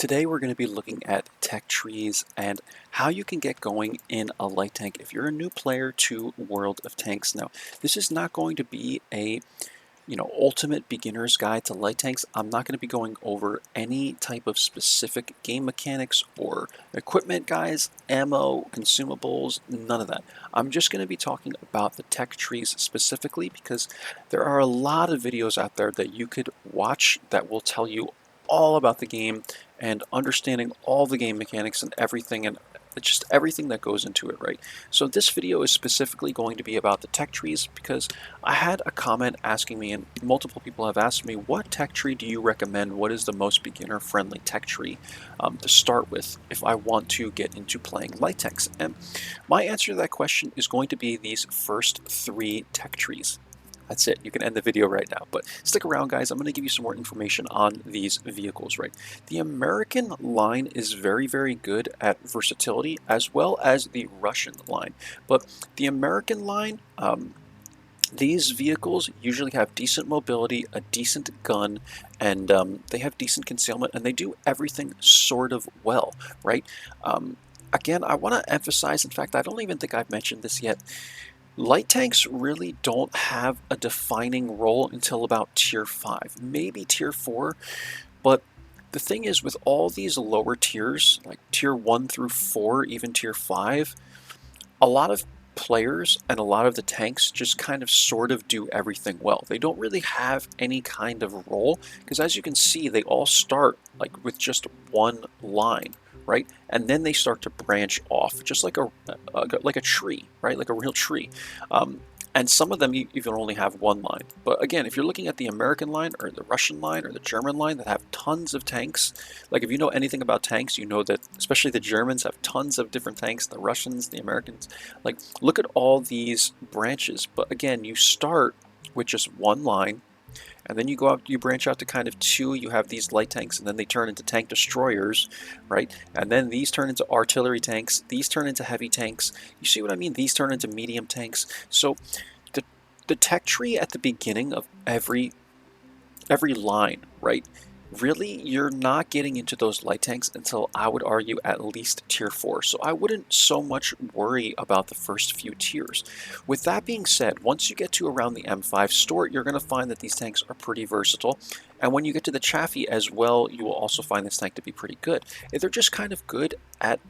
Today we're going to be looking at tech trees and how you can get going in a light tank if you're a new player to World of Tanks. Now, this is not going to be a ultimate beginner's guide to light tanks. I'm not going to be going over any type of specific game mechanics or equipment, guys, ammo, consumables, none of that. I'm just going to be talking about the tech trees specifically because there are a lot of videos out there that you could watch that will tell you all about the game and understanding all the game mechanics and everything, and just everything that goes into it, right? So this video is specifically going to be about the tech trees because I had a comment asking me, and multiple people have asked me, what tech tree do you recommend? What is the most beginner-friendly tech tree to start with if I want to get into playing light tanks? And my answer to that question is going to be these first three tech trees. That's it. You can end the video right now. But stick around, guys. I'm going to give you some more information on these vehicles, right? The American line is very, very good at versatility, as well as the Russian line. But the American line, these vehicles usually have decent mobility, a decent gun, and they have decent concealment, and they do everything sort of well, right? Again, I want to emphasize, in fact, I don't even think I've mentioned this yet, light tanks really don't have a defining role until about tier 5, maybe tier 4, but the thing is, with all these lower tiers, like tier 1 through 4, even tier 5, a lot of players and a lot of the tanks just kind of sort of do everything well. They don't really have any kind of role, because as you can see, they all start like with just one line, right? And then they start to branch off, just like a tree, right? Like a real tree. And some of them even only have one line. But again, if you're looking at the American line or the Russian line or the German line that have tons of tanks, like if you know anything about tanks, you know that especially the Germans have tons of different tanks, the Russians, the Americans, like look at all these branches. But again, you start with just one line, and then you go out, you branch out to kind of two, you have these light tanks, and then they turn into tank destroyers, right? And then these turn into artillery tanks, these turn into heavy tanks. You see what I mean? These turn into medium tanks. So the tech tree at the beginning of every line, right? Really, you're not getting into those light tanks until, I would argue, at least tier 4. So I wouldn't so much worry about the first few tiers. With that being said, once you get to around the M5 Stort, you're going to find that these tanks are pretty versatile. And when you get to the Chaffee as well, you will also find this tank to be pretty good. They're just kind of good at,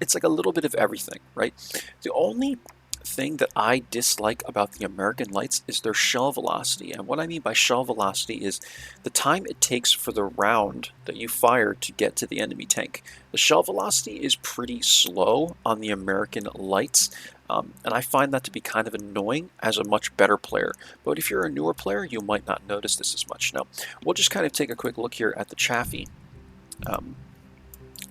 it's like a little bit of everything, right? The only thing that I dislike about the American lights is their shell velocity. And what I mean by shell velocity is the time it takes for the round that you fire to get to the enemy tank. The shell velocity is pretty slow on the American lights, and I find that to be kind of annoying as a much better player. But if you're a newer player, you might not notice this as much. Now, we'll just kind of take a quick look here at the Chaffee.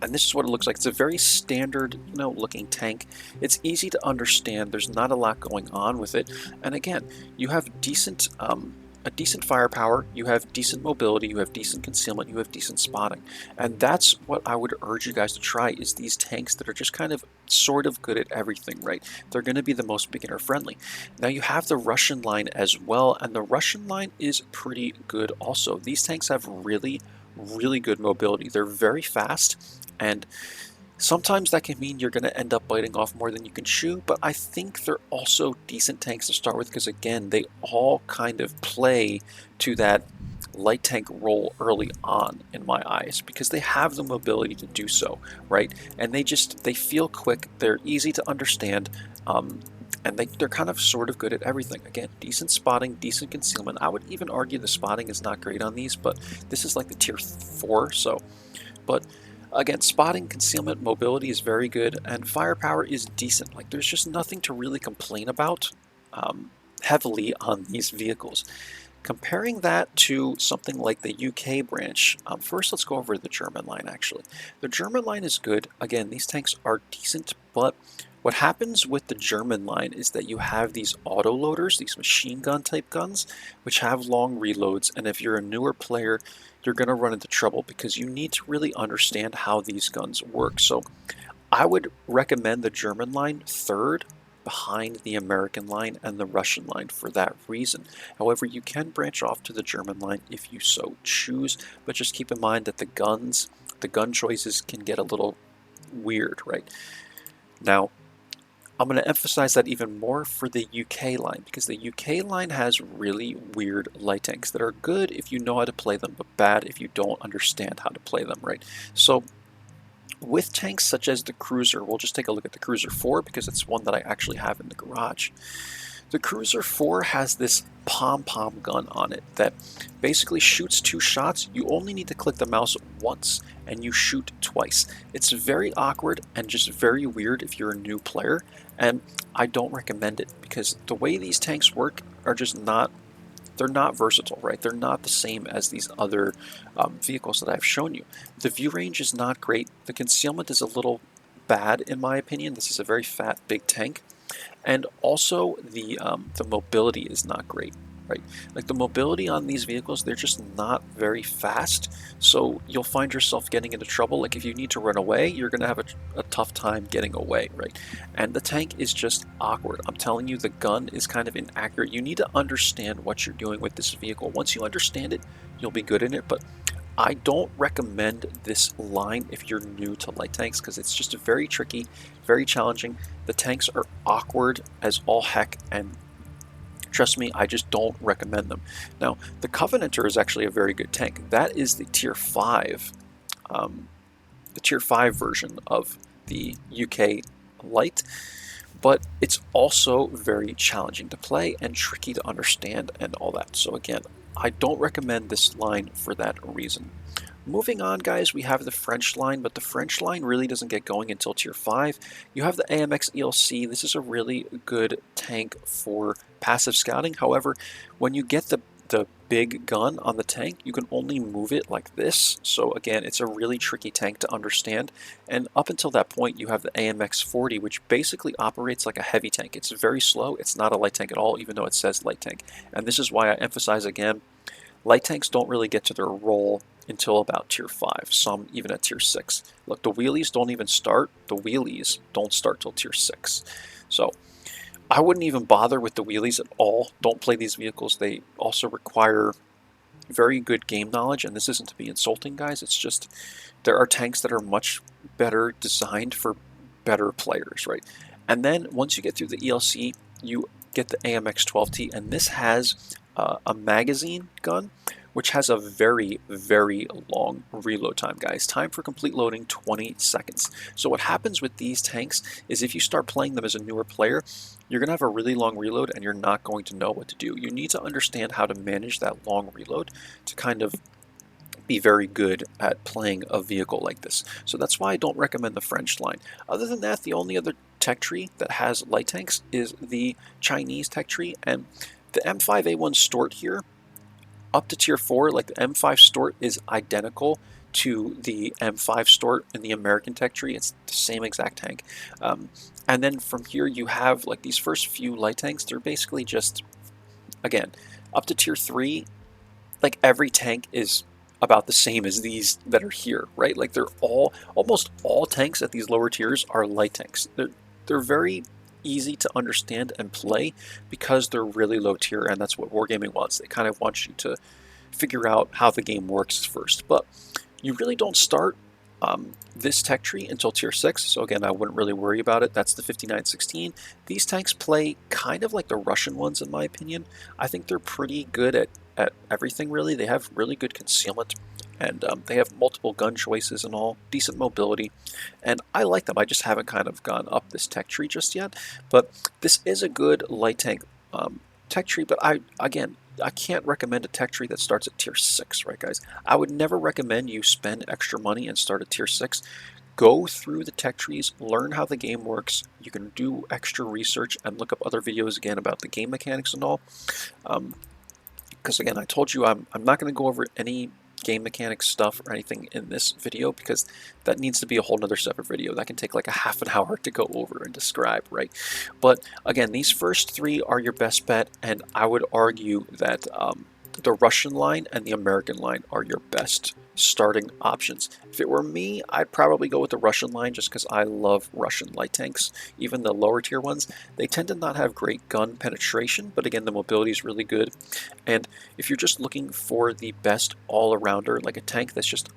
And this is what it looks like. It's a very standard, looking tank. It's easy to understand. There's not a lot going on with it. And again, you have a decent firepower, you have decent mobility, you have decent concealment, you have decent spotting. And that's what I would urge you guys to try, is these tanks that are just kind of sort of good at everything, right? They're going to be the most beginner friendly. Now you have the Russian line as well, and the Russian line is pretty good also. These tanks have really good mobility. They're very fast, and sometimes that can mean you're going to end up biting off more than you can chew, but I think they're also decent tanks to start with because, again, they all kind of play to that light tank role early on in my eyes because they have the mobility to do so, right? And they feel quick, they're easy to understand, and they're kind of sort of good at everything. Again, decent spotting, decent concealment. I would even argue the spotting is not great on these, but this is like the tier 4, so, but again, spotting, concealment, mobility is very good, and firepower is decent. Like, there's just nothing to really complain about heavily on these vehicles. Comparing that to something like the UK branch, first let's go over the German line actually. The German line is good. Again, these tanks are decent, but what happens with the German line is that you have these autoloaders, these machine gun type guns, which have long reloads, and if you're a newer player, you're going to run into trouble because you need to really understand how these guns work. So I would recommend the German line third behind the American line and the Russian line for that reason. However, you can branch off to the German line if you so choose, but just keep in mind that the guns the gun choices can get a little weird, right? Now, I'm going to emphasize that even more for the UK line, because the UK line has really weird light tanks that are good if you know how to play them, but bad if you don't understand how to play them, right? So with tanks such as the Cruiser, we'll just take a look at the Cruiser 4 because it's one that I actually have in the garage. The Cruiser 4 has this pom-pom gun on it that basically shoots 2 shots. You only need to click the mouse once and you shoot twice. It's very awkward and just very weird if you're a new player, and I don't recommend it because the way these tanks work are just not, they're not versatile, right? They're not the same as these other vehicles that I've shown you. The view range is not great. The concealment is a little bad in my opinion. This is a very fat, big tank. And also the mobility is not great, right? Like the mobility on these vehicles, they're just not very fast. So you'll find yourself getting into trouble. Like if you need to run away, you're going to have a tough time getting away, right? And the tank is just awkward. I'm telling you, the gun is kind of inaccurate. You need to understand what you're doing with this vehicle. Once you understand it, you'll be good in it. But I don't recommend this line if you're new to light tanks because it's just very tricky, very challenging. The tanks are awkward as all heck, and trust me, I just don't recommend them. Now, the Covenanter is actually a very good tank. That is the tier 5, version of the UK light, but it's also very challenging to play and tricky to understand and all that. So again, I don't recommend this line for that reason. Moving on, guys, we have the French line, but the French line really doesn't get going until tier 5. You have the AMX ELC. This is a really good tank for passive scouting. However, when you get the big gun on the tank, you can only move it like this. So again, it's a really tricky tank to understand. And up until that point, you have the AMX 40, which basically operates like a heavy tank. It's very slow. It's not a light tank at all, even though it says light tank. And this is why I emphasize again, light tanks don't really get to their role until about tier 5, some even at tier 6. Look, the wheelies don't even start. The wheelies don't start till tier 6. So I wouldn't even bother with the wheelies at all. Don't play these vehicles. They also require very good game knowledge, and this isn't to be insulting, guys. It's just there are tanks that are much better designed for better players, right? And then once you get through the ELC, you get the AMX 12T, and this has a magazine gun, which has a very, very long reload time, guys. Time for complete loading, 20 seconds. So what happens with these tanks is if you start playing them as a newer player, you're going to have a really long reload and you're not going to know what to do. You need to understand how to manage that long reload to kind of be very good at playing a vehicle like this. So that's why I don't recommend the French line. Other than that, the only other tech tree that has light tanks is the Chinese tech tree, and the M5A1 Stort here, up to tier 4, like the M5 Stort is identical to the M5 Stort in the American tech tree. It's the same exact tank. And then from here you have like these first few light tanks. They're basically just, again, up to tier 3, like every tank is about the same as these that are here, right? Like they're all, almost all tanks at these lower tiers are light tanks. They're very easy to understand and play because they're really low tier, and that's what Wargaming wants. They kind of want you to figure out how the game works first, but you really don't start this tech tree until tier 6, so again, I wouldn't really worry about it. That's the 5916. These tanks play kind of like the Russian ones in my opinion. I think they're pretty good at everything really. They have really good concealment, and they have multiple gun choices and all, decent mobility, and I like them. I just haven't kind of gone up this tech tree just yet, but this is a good light tank tech tree, but I can't recommend a tech tree that starts at tier 6, right guys? I would never recommend you spend extra money and start at tier 6. Go through the tech trees, learn how the game works. You can do extra research and look up other videos again about the game mechanics and all. Because again, I told you I'm not going to go over any game mechanics stuff or anything in this video because that needs to be a whole nother separate video. That can take like a half an hour to go over and describe, right? But again, these first 3 are your best bet, and I would argue that the Russian line and the American line are your best starting options. If it were me, I'd probably go with the Russian line just because I love Russian light tanks. Even the lower tier ones, they tend to not have great gun penetration, but again, the mobility is really good. And if you're just looking for the best all-arounder, like a tank that's just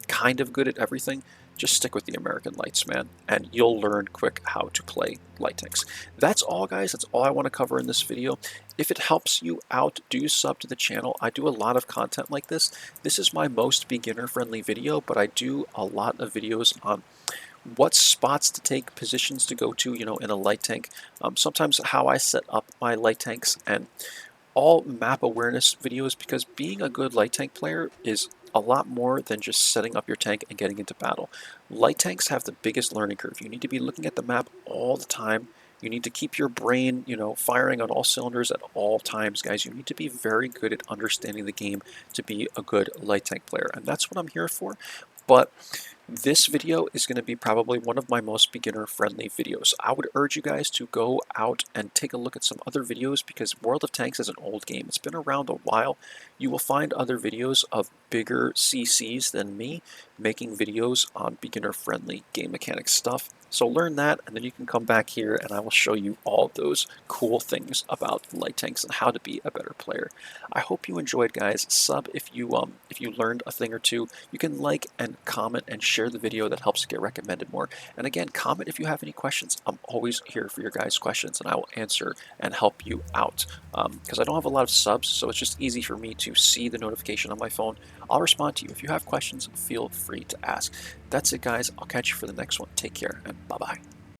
kind of good at everything, just stick with the American lights, man, and you'll learn quick how to play light tanks. That's all, guys. That's all I want to cover in this video. If it helps you out, do sub to the channel. I do a lot of content like this. This is my most beginner-friendly video, but I do a lot of videos on what spots to take, positions to go to, in a light tank. Sometimes how I set up my light tanks, and all map awareness videos, because being a good light tank player is a lot more than just setting up your tank and getting into battle. Light tanks have the biggest learning curve. You need to be looking at the map all the time. You need to keep your brain, firing on all cylinders at all times, guys. You need to be very good at understanding the game to be a good light tank player, and that's what I'm here for. But this video is going to be probably one of my most beginner-friendly videos. I would urge you guys to go out and take a look at some other videos, because World of Tanks is an old game. It's been around a while. You will find other videos of bigger CCs than me making videos on beginner-friendly game mechanics stuff. So learn that, and then you can come back here and I will show you all those cool things about light tanks and how to be a better player. I hope you enjoyed, guys. Sub if you learned a thing or two. You can like and comment and share the video. That helps get recommended more. And again, comment if you have any questions. I'm always here for your guys' questions, and I will answer and help you out. Because I don't have a lot of subs, so it's just easy for me to see the notification on my phone. I'll respond to you. If you have questions, feel free to ask. That's it, guys. I'll catch you for the next one. Take care, and bye-bye.